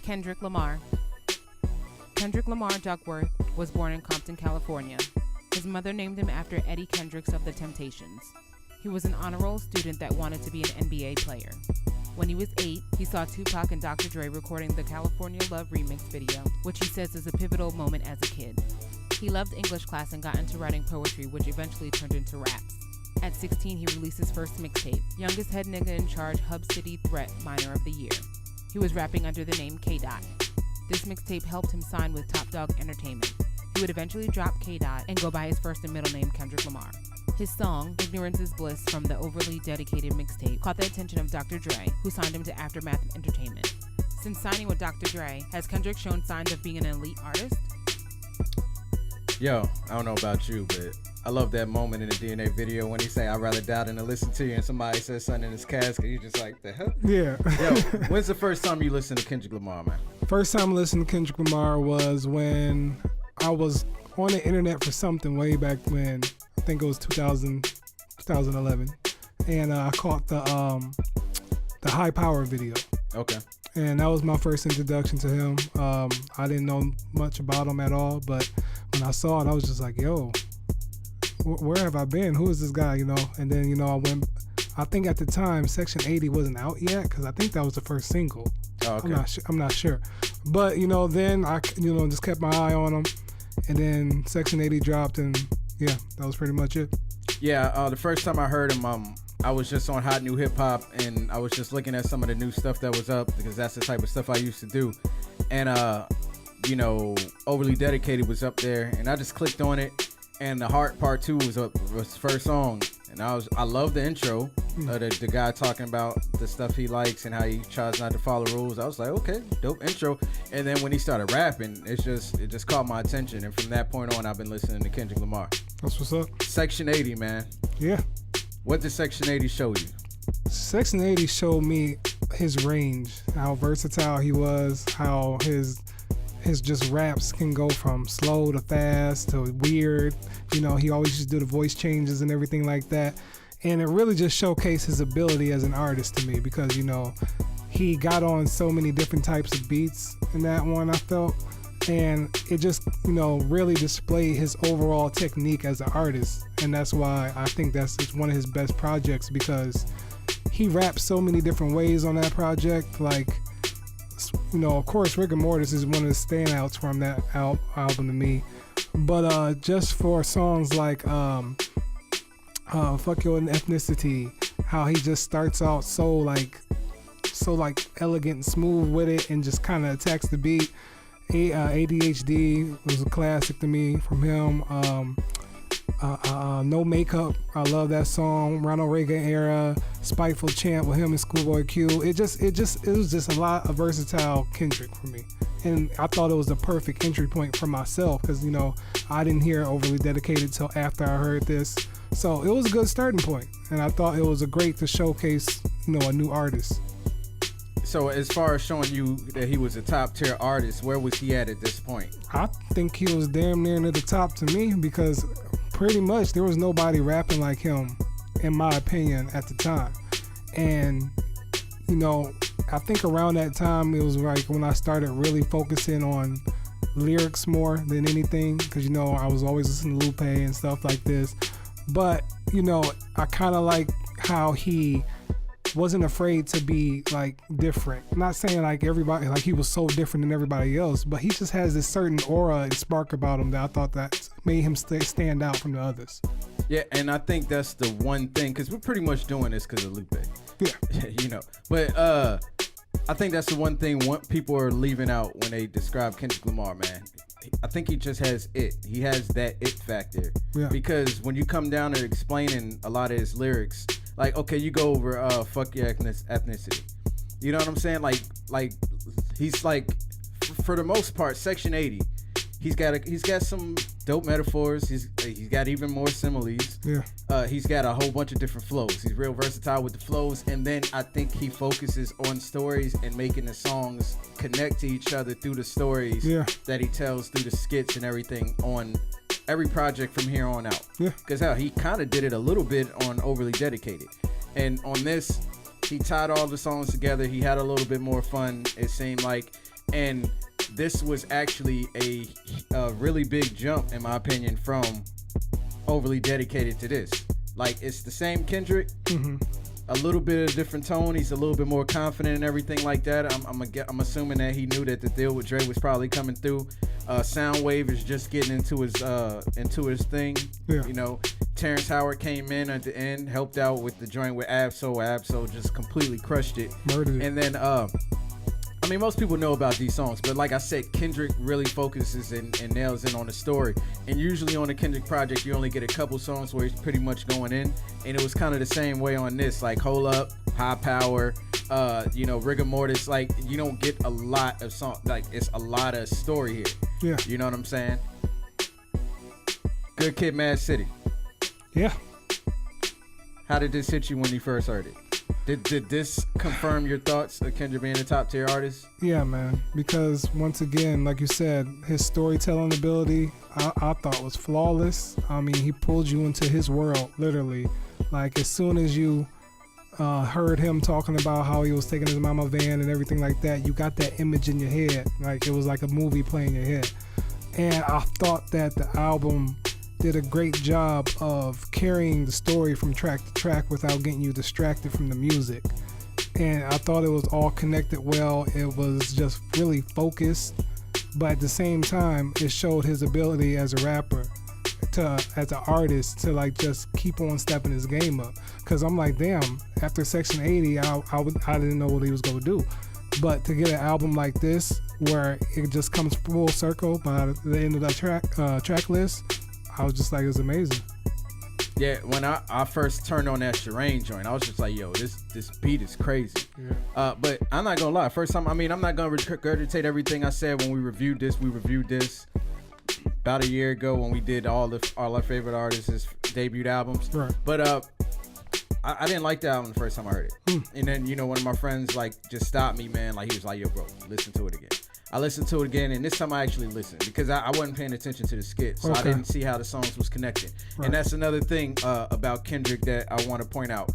Kendrick Lamar. Kendrick Lamar Duckworth was born in Compton, California. His mother named him after Eddie Kendricks of the Temptations. He was an honor roll student that wanted to be an NBA player. When he was 8, he saw Tupac and Dr. Dre recording the California Love remix video, which he says is a pivotal moment as a kid. He loved English class and got into writing poetry, which eventually turned into raps. At 16, he released his first mixtape, Youngest Head Nigga in Charge Hub City Threat Minor of the Year. He was rapping under the name K-Dot. This mixtape helped him sign with Top Dog Entertainment. He would eventually drop K-Dot and go by his first and middle name, Kendrick Lamar. His song, Ignorance is Bliss, from the overly dedicated mixtape, caught the attention of Dr. Dre, who signed him to Aftermath Entertainment. Since signing with Dr. Dre, has Kendrick shown signs of being an elite artist? Yo, I don't know about you, but I love that moment in the DNA video when he say, I'd rather die than to listen to you, and somebody says something in his casket. You just like, the hell? Yeah. Yo, when's the first time you listened to Kendrick Lamar, man? First time I listened to Kendrick Lamar was when I was on the internet for something way back when. I think it was 2011. And I caught the High Power video. Okay. And that was my first introduction to him. I didn't know much about him at all, but when I saw it, I was just like, yo, where have I been? Who is this guy, you know? And then, I think at the time, Section 80 wasn't out yet, because I think that was the first single. Oh, okay. I'm not sure. But, then I, just kept my eye on him. And then Section 80 dropped, and yeah, that was pretty much it. Yeah, the first time I heard him, I was just on Hot New Hip Hop, and I was just looking at some of the new stuff that was up, because that's the type of stuff I used to do. And, Overly Dedicated was up there, and I just clicked on it, and The Heart Part 2 was the first song. And I love the intro, the guy talking about the stuff he likes and how he tries not to follow rules. I was like, okay, dope intro. And then when he started rapping, it just caught my attention. And from that point on, I've been listening to Kendrick Lamar. That's what's up. Section 80, man. Yeah. What did Section 80 show you? Section 80 showed me his range, how versatile he was, how his just raps can go from slow to fast to weird. He always just do the voice changes and everything like that. And it really just showcased his ability as an artist to me, because, he got on so many different types of beats in that one, I felt. And it just, really displayed his overall technique as an artist. And that's why I think it's one of his best projects, because he raps so many different ways on that project. Like, of course, Rigor Mortis is one of the standouts from that album to me. But just for songs like Fuck Your Ethnicity, how he just starts out so elegant and smooth with it, and just kind of attacks the beat. ADHD was a classic to me from him. No Makeup, I love that song. Ronald Reagan era, Spiteful Champ with him and Schoolboy Q. It was just a lot of versatile Kendrick for me. And I thought it was the perfect entry point for myself, because, I didn't hear Overly Dedicated till after I heard this. So it was a good starting point. And I thought it was a great to showcase, a new artist. So as far as showing you that he was a top tier artist, where was he at this point? I think he was damn near to the top to me, because pretty much there was nobody rapping like him, in my opinion, at the time. And, I think around that time, it was like when I started really focusing on lyrics more than anything, because, I was always listening to Lupe and stuff like this. But, I kind of like how he wasn't afraid to be different. I'm not saying everybody, he was so different than everybody else, but he just has this certain aura and spark about him that I thought that made him stand out from the others. Yeah, and I think that's the one thing, because we're pretty much doing this because of Lupe. Yeah. But I think that's the one thing people are leaving out when they describe Kendrick Lamar, man. I think he just has it. He has that it factor. Yeah. Because when you come down to explaining a lot of his lyrics, okay, you go over fuck your ethnicity. You know what I'm saying? He's for the most part, Section 80. He's got some dope metaphors. He's got even more similes. Yeah. He's got a whole bunch of different flows. He's real versatile with the flows, and then I think he focuses on stories and making the songs connect to each other through the stories that he tells through the skits and everything on every project from here on out. Yeah. Because he kind of did it a little bit on Overly Dedicated, and on this, he tied all the songs together. He had a little bit more fun, it seemed like. And this was actually a really big jump, in my opinion, from Overly Dedicated to this. Like, it's the same Kendrick, a little bit of different tone. He's a little bit more confident and everything like that. I'm assuming that he knew that the deal with Dre was probably coming through. Soundwave is just getting into his thing. Yeah. You know, Terrence Howard came in at the end, helped out with the joint with Absol just completely crushed it. Murdered it. And then I mean, most people know about these songs, but like I said, Kendrick really focuses and nails in on the story. And usually on a Kendrick project, you only get a couple songs where he's pretty much going in. And it was kind of the same way on this, like Hold Up, High Power, Rigor Mortis. Like, you don't get a lot of song, like it's a lot of story here. Yeah. You know what I'm saying? Good Kid, M.A.A.d City. Yeah. How did this hit you when you first heard it? Did this confirm your thoughts of Kendrick being a top tier artist? Yeah, man. Because once again, like you said, his storytelling ability, I thought was flawless. I mean, he pulled you into his world, literally. Like, as soon as you heard him talking about how he was taking his mama van and everything like that, you got that image in your head. Like, it was like a movie playing in your head. And I thought that the album did a great job of carrying the story from track to track without getting you distracted from the music. And I thought it was all connected well. It was just really focused, but at the same time, it showed his ability as a rapper, as an artist, to like just keep on stepping his game up. Cause I'm like, damn, after Section 80, I didn't know what he was gonna do. But to get an album like this, where it just comes full circle by the end of that track list, I was just like, it was amazing. Yeah, when I first turned on that Shireen joint, I was just like, yo, this beat is crazy. Yeah. But I'm not gonna lie, first time, I mean, I'm not gonna regurgitate everything I said when we reviewed this. We reviewed this about a year ago when we did all our favorite artists' debut albums. Right. But I didn't like the album the first time I heard it. And then, one of my friends like just stopped me, man. Like, he was like, yo, bro, listen to it again. I listened to it again, and this time I actually listened because I wasn't paying attention to the skit, so I didn't see how the songs was connected. Right. And that's another thing about Kendrick that I want to point out.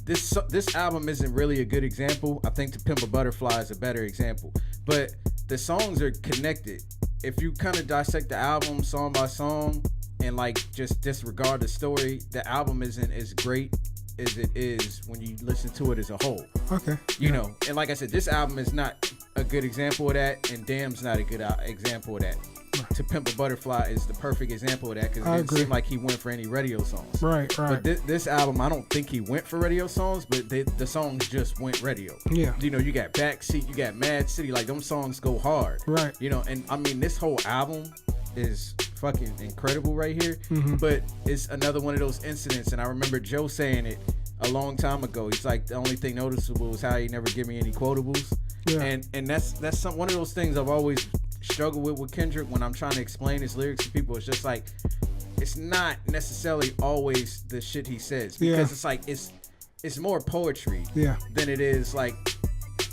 This album isn't really a good example. I think To Pimp a Butterfly is a better example. But the songs are connected. If you kind of dissect the album song by song and like just disregard the story, the album isn't as great as it is when you listen to it as a whole. Okay. You know, and like I said, this album is not a good example of that, and Damn's not a good example of that. To Pimp a Butterfly is the perfect example of that because it didn't seem like he went for any radio songs. Right. But this album, I don't think he went for radio songs, but the songs just went radio. Yeah. You got Backseat, you got M.A.A.d City, like them songs go hard. Right. And I mean, this whole album is fucking incredible right here. But it's another one of those incidents, and I remember Joe saying it a long time ago. He's like, the only thing noticeable was how he never give me any quotables. Yeah. And that's one of those things I've always struggled with Kendrick when I'm trying to explain his lyrics to people. It's just like, it's not necessarily always the shit he says, because it's like it's more poetry than it is like,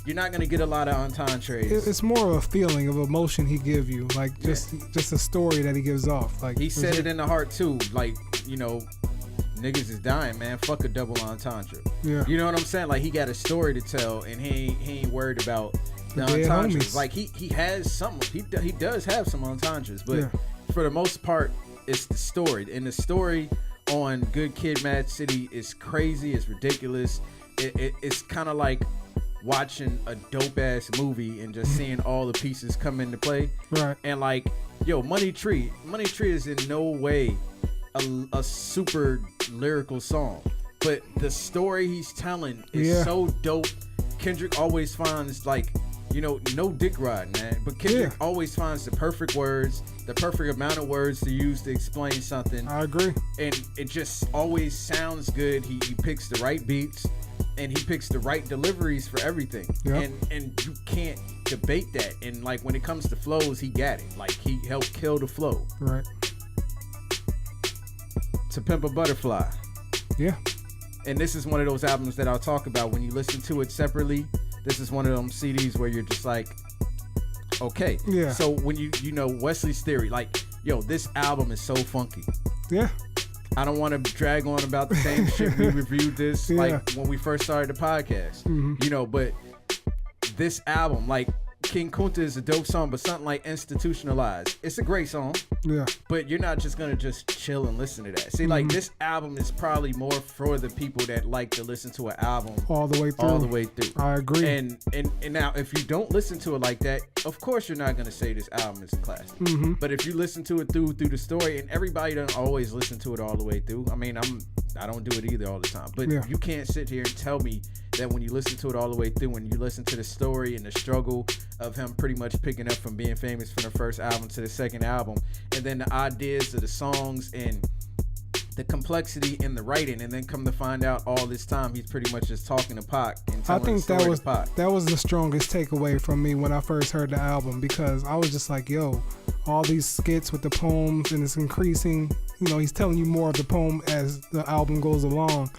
you're not gonna get a lot of entendres. It's more of a feeling of emotion he give you, like just a story that he gives off. Like, he said it in the heart too, like, niggas is dying, man. Fuck a double entendre. Yeah. You know what I'm saying? Like, he got a story to tell, and he ain't worried about the entendres. Like, he has some. He does have some entendres, but for the most part, it's the story. And the story on Good Kid, M.A.A.d City is crazy. It's ridiculous. It's kind of like watching a dope ass movie and just seeing all the pieces come into play. Right. And like, yo, Money Tree is in no way a super lyrical song, but the story he's telling is so dope. Kendrick always finds, like, no dick riding, man, but Kendrick always finds the perfect words, the perfect amount of words to use to explain something. I agree. And it just always sounds good. He picks the right beats, and he picks the right deliveries for everything. Yep. And you can't debate that. And like, when it comes to flows, he got it. Like, he helped kill the flow. Right. To Pimp a Butterfly. Yeah. And this is one of those albums that I'll talk about when you listen to it separately. This is one of them CDs where you're just like, okay. Yeah. So when you Wesley's Theory, like, yo, this album is so funky. Yeah. I don't want to drag on about the same shit. We reviewed this like when we first started the podcast. But this album, like, King Kunta is a dope song, but something like Institutionalized, it's a great song. Yeah. But you're not just gonna just chill and listen to that. See, like this album is probably more for the people that like to listen to an album all the way through. I agree. And now, if you don't listen to it like that, of course you're not gonna say this album is a classic. But if you listen to it through the story, and everybody doesn't always listen to it all the way through. I mean, I don't do it either all the time. But you can't sit here and tell me that when you listen to it all the way through, when you listen to the story and the struggle of him pretty much picking up from being famous from the first album to the second album, and then the ideas of the songs and the complexity in the writing, and then come to find out all this time he's pretty much just talking to Pac and telling the story to Pac. That was the strongest takeaway from me when I first heard the album, because I was just like, yo, all these skits with the poems, and it's increasing, you know, he's telling you more of the poem as the album goes along.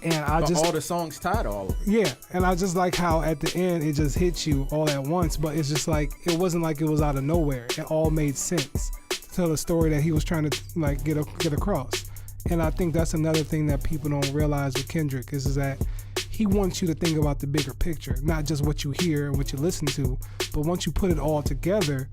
And but all the songs tied all of it. Yeah, and I just like how at the end it just hits you all at once, but it's just like, it wasn't like it was out of nowhere. It all made sense to tell the story that he was trying to like get across. And I think that's another thing that people don't realize with Kendrick is that he wants you to think about the bigger picture, not just what you hear and what you listen to, but once you put it all together,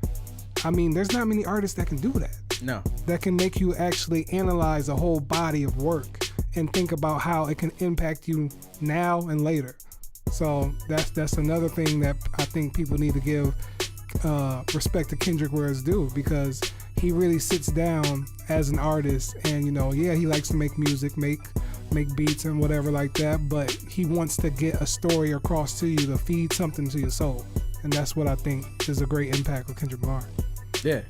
I mean, there's not many artists that can do that. No. That can make you actually analyze a whole body of work and think about how it can impact you now and later. So that's another thing that I think people need to give respect to Kendrick where it's due, because he really sits down as an artist, and you know, yeah, he likes to make music, make beats and whatever like that, but he wants to get a story across to you to feed something to your soul, and that's what I think is a great impact with Kendrick Lamar. Yeah,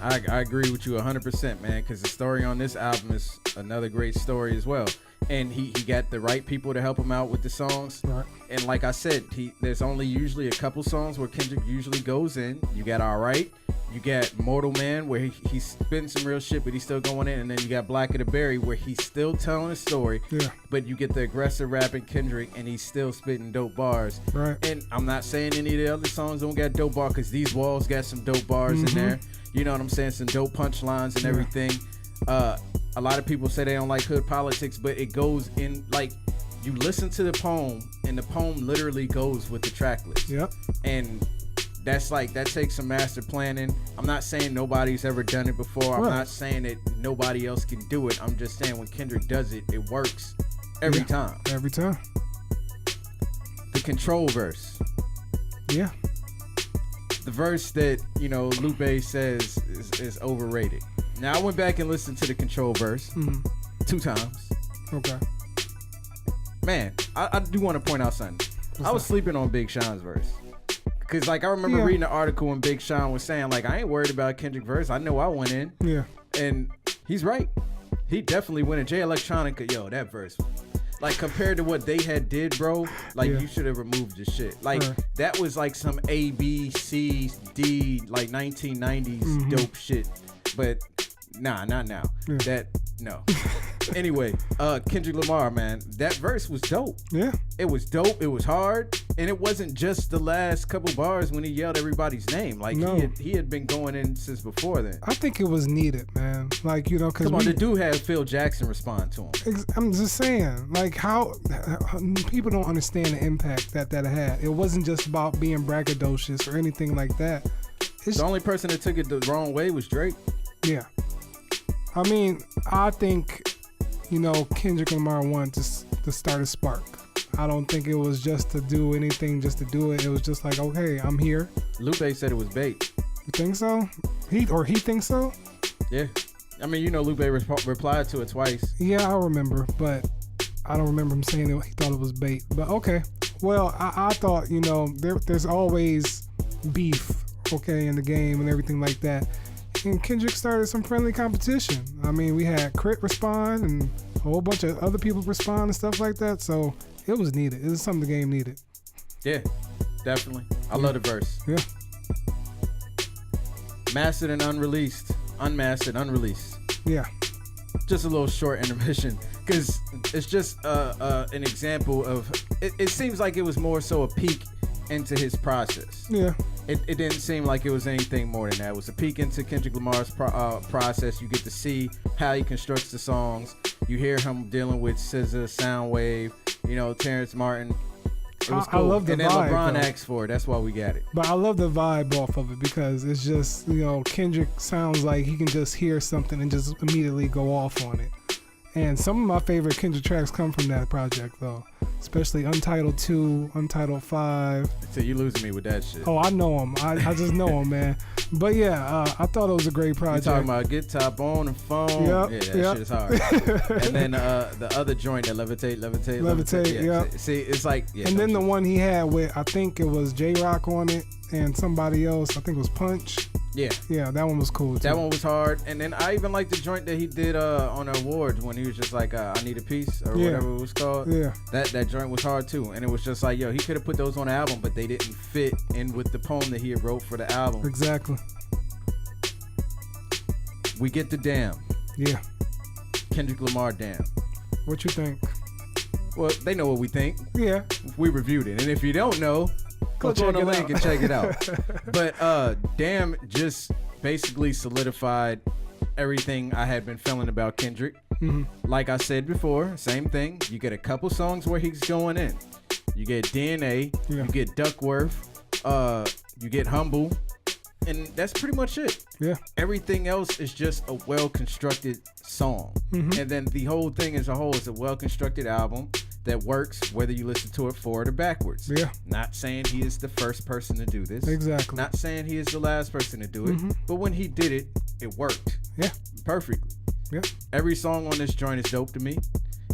I agree with you 100%, man, because the story on this album is another great story as well. And he got the right people to help him out with the songs. Right. And like I said, there's only usually a couple songs where Kendrick usually goes in. You got Alright, you got Mortal Man, where he's spitting some real shit, but he's still going in. And then you got Black of the Berry, where he's still telling a story, but you get the aggressive rapping Kendrick, and he's still spitting dope bars. Right. And I'm not saying any of the other songs don't got dope bars, because These Walls got some dope bars in there. You know what I'm saying? Some dope punchlines and everything. A lot of people say they don't like hood politics, but it goes in, like, you listen to the poem, and the poem literally goes with the track list. Yep. And that's like, that takes some master planning. I'm not saying nobody's ever done it before. I'm not saying that nobody else can do it. I'm just saying when Kendrick does it, it works every time. Every time. The Control verse. Yeah. The verse that, you know, Lupe says is overrated. Now, I went back and listened to the Control verse 2 times. Okay. Man, I do want to point out something. I was sleeping on Big Sean's verse. Because, like, I remember reading an article when Big Sean was saying, like, I ain't worried about Kendrick verse. I know I went in. Yeah. And he's right. He definitely went in. J Electronica, yo, that verse. Like, compared to what they had did, bro, like, you should have removed the shit. Like, that was like some A, B, C, D, like, 1990s dope shit. But nah, not now. No. Anyway, Kendrick Lamar, man, that verse was dope. Yeah. It was dope. It was hard. And it wasn't just the last couple bars when he yelled everybody's name. Like, he had been going in since before then. I think it was needed, man. Like, you know, because the dude had Phil Jackson respond to him. I'm just saying, like, how people don't understand the impact that had. It wasn't just about being braggadocious or anything like that. The only person that took it the wrong way was Drake. Yeah. I mean, I think, you know, Kendrick Lamar wanted to start a spark. I don't think it was just to do anything just to do it. It was just like, okay, I'm here. Lupe said it was bait. You think so? He thinks so? Yeah. I mean, you know, Lupe replied to it twice. Yeah, I remember, but I don't remember him saying he thought it was bait. But okay. Well, I thought, you know, there's always beef, okay, in the game and everything like that. And Kendrick started some friendly competition. I mean, we had Crit respond and a whole bunch of other people respond and stuff like that. So it was needed. It was something the game needed. Yeah, definitely. I love the verse. Yeah. Mastered and unreleased. Unmastered, unreleased. Yeah. Just a little short intermission, because it's just an example of, it seems like it was more so a peek into his process. Yeah. It didn't seem like it was anything more than that. It was a peek into Kendrick Lamar's process. You get to see how he constructs the songs. You hear him dealing with SZA, Soundwave, you know, Terrence Martin. It was I cool. love the and then vibe, LeBron though. asked for it. That's why we got it. But I love the vibe off of it because it's just, Kendrick sounds like he can just hear something and just immediately go off on it. And some of my favorite Kendrick tracks come from that project, though. Especially Untitled 2, Untitled 5. So you losing me with that shit. Oh, I know him. I just know him, man. But yeah, I thought it was a great You project. talking about Get Top on the phone? Yep, Yeah, that yep. shit is hard. And then the other joint, that Levitate. Yeah. See, it's like, yeah. And then the one he had with, I think it was J-Rock on it and somebody else. I think it was Punch. Yeah. Yeah, that one was cool too. That one was hard. And then I even like the joint that he did on the awards when he was just like, I Need a Piece or whatever it was called. Yeah. That joint was hard too. And it was just like, yo, he could have put those on the album, but they didn't fit in with the poem that he had wrote for the album. Exactly. We get the Damn. Yeah. Kendrick Lamar Damn. What you think? Well, they know what we think. Yeah. We reviewed it. And if you don't know, click on the link and check it out. But Damn just basically solidified everything I had been feeling about Kendrick. Mm-hmm. Like I said before, same thing. You get a couple songs where he's going in. You get DNA, Yeah. you get Duckworth, you get Humble, and that's pretty much it. Yeah. Everything else is just a well-constructed song. Mm-hmm. And then the whole thing as a whole is a well-constructed album that works whether you listen to it forward or backwards. Yeah. Not saying he is the first person to do this. Exactly. Not saying he is the last person to do it. Mhm. But when he did it, it worked. Yeah. Perfectly. Yeah. Every song on this joint is dope to me.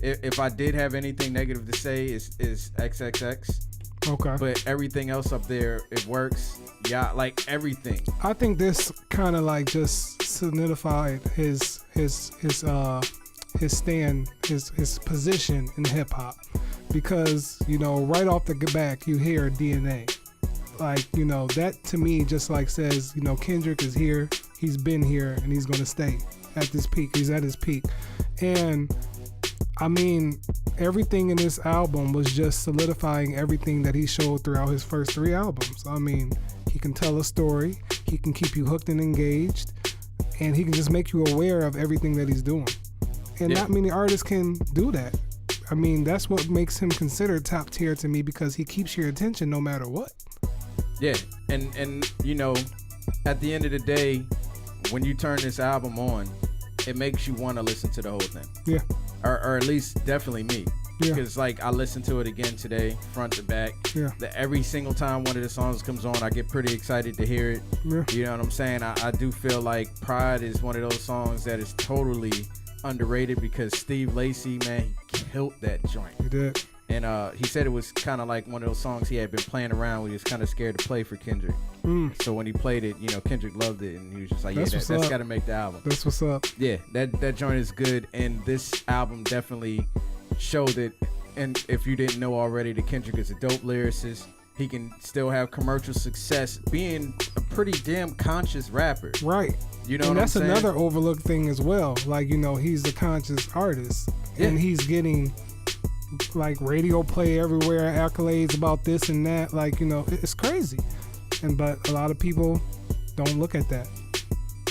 If I did have anything negative to say, is XXX. Okay. But everything else up there, it works. Yeah, like everything. I think this kind of like just solidified his stand, his position in hip hop, because right off the back you hear DNA, like that to me just like says Kendrick is here, he's been here, and he's gonna stay at this peak. He's at his peak, and I mean everything in this album was just solidifying everything that he showed throughout his first 3 albums. I mean, he can tell a story, he can keep you hooked and engaged, and he can just make you aware of everything that he's doing. And Yeah. not many artists can do that. I mean, that's what makes him considered top tier to me, because he keeps your attention no matter what. Yeah, and at the end of the day, when you turn this album on, it makes you want to listen to the whole thing. Yeah. Or at least definitely me. Yeah. Because I listened to it again today, front to back. Yeah. Every single time one of the songs comes on, I get pretty excited to hear it. Yeah. You know what I'm saying? I do feel like Pride is one of those songs that is totally underrated, because Steve Lacy, man, he killed that joint. He did. And he said it was kind of like one of those songs he had been playing around with. He was kind of scared to play for Kendrick. So when he played it, Kendrick loved it, and he was just like, That's that's got to make the album. That's what's up. Yeah, that joint is good, and this album definitely showed it. And if you didn't know already, that Kendrick is a dope lyricist. He can still have commercial success being a pretty damn conscious rapper. Right. You know And what that's I'm saying? another overlooked thing as well. Like, he's a conscious artist, Yeah. and he's getting like radio play everywhere, accolades about this and that. Like, it's crazy. But a lot of people don't look at that.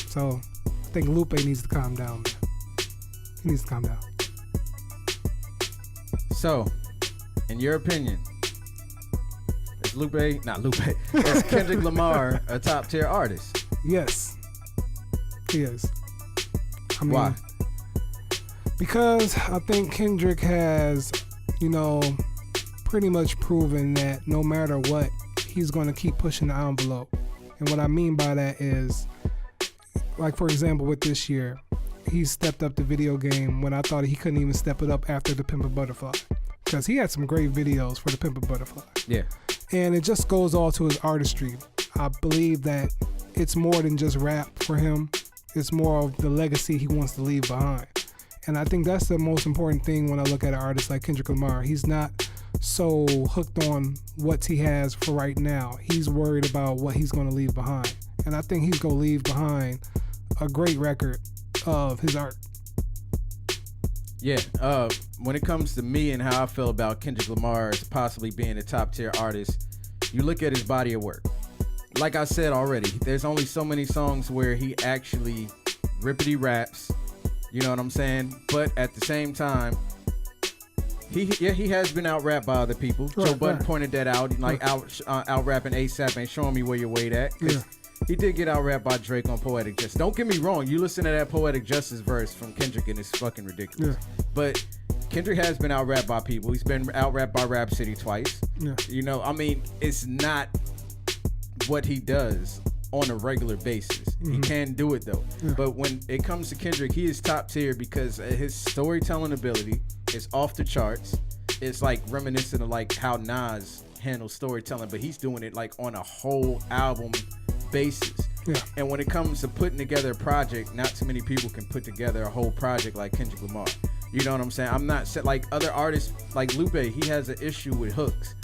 So I think Lupe needs to calm down, man. He needs to calm down. So, in your opinion, is Kendrick Lamar a top tier artist? Yes, he is. I mean, Why? Because I think Kendrick has, pretty much proven that no matter what, he's going to keep pushing the envelope. And what I mean by that is, like, for example, with this year, he stepped up the video game when I thought he couldn't even step it up after the Pimp a Butterfly. Because he had some great videos for the Pimp a Butterfly. Yeah. And it just goes all to his artistry. I believe that it's more than just rap for him. It's more of the legacy he wants to leave behind. And I think that's the most important thing when I look at an artist like Kendrick Lamar. He's not so hooked on what he has for right now. He's worried about what he's going to leave behind. And I think he's going to leave behind a great record of his art. Yeah, when it comes to me and how I feel about Kendrick Lamar as possibly being a top tier artist, you look at his body of work. Like I said already, there's only so many songs where he actually rippity raps, you know what I'm saying? But at the same time, He has been out rapped by other people. Right, Joe Budden right. pointed that out. Like out rapping ASAP ain't showing me where your weight at. 'Cause he did get out rapped by Drake on Poetic Justice. Don't get me wrong. You listen to that Poetic Justice verse from Kendrick and it's fucking ridiculous. Yeah. But Kendrick has been out rapped by people. He's been out rapped by Rap City twice. Yeah. You know, I mean, it's not what he does on a regular basis. He can do it though. Yeah. But when it comes to Kendrick, he is top tier because his storytelling ability is off the charts. It's like reminiscent of like how Nas handles storytelling, but he's doing it like on a whole album basis. Yeah. And when it comes to putting together a project, not too many people can put together a whole project like Kendrick Lamar. You know what I'm saying? I'm not like other artists like Lupe, he has an issue with hooks.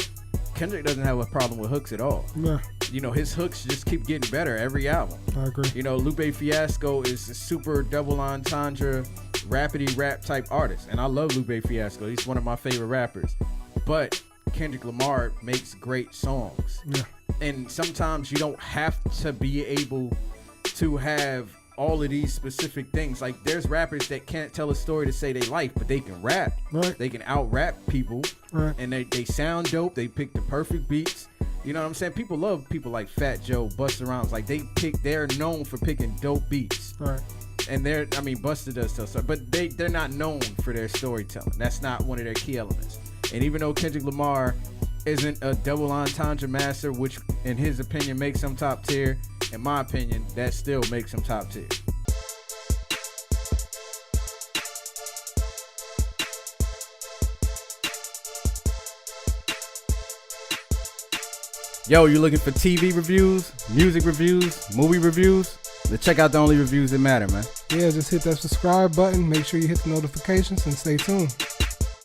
Kendrick doesn't have a problem with hooks at all. Yeah. You know, his hooks just keep getting better every album. I agree. You know, Lupe Fiasco is a super double entendre, rapidy rap type artist. And I love Lupe Fiasco. He's one of my favorite rappers. But Kendrick Lamar makes great songs. Yeah. And sometimes you don't have to be able to have all of these specific things. Like there's rappers that can't tell a story to say they life, but they can rap. Right. They can out rap people. Right. And they sound dope. They pick the perfect beats. You know what I'm saying? People love people like Fat Joe, Busta Rhymes. Like they're known for picking dope beats. Right. And Busta does tell stuff, but they're not known for their storytelling. That's not one of their key elements. And even though Kendrick Lamar isn't a double entendre master, which in his opinion makes him top tier, in my opinion, that still makes him top tier. Yo, you looking for TV reviews, music reviews, movie reviews? Then check out the only reviews that matter, man. Yeah, just hit that subscribe button. Make sure you hit the notifications and stay tuned.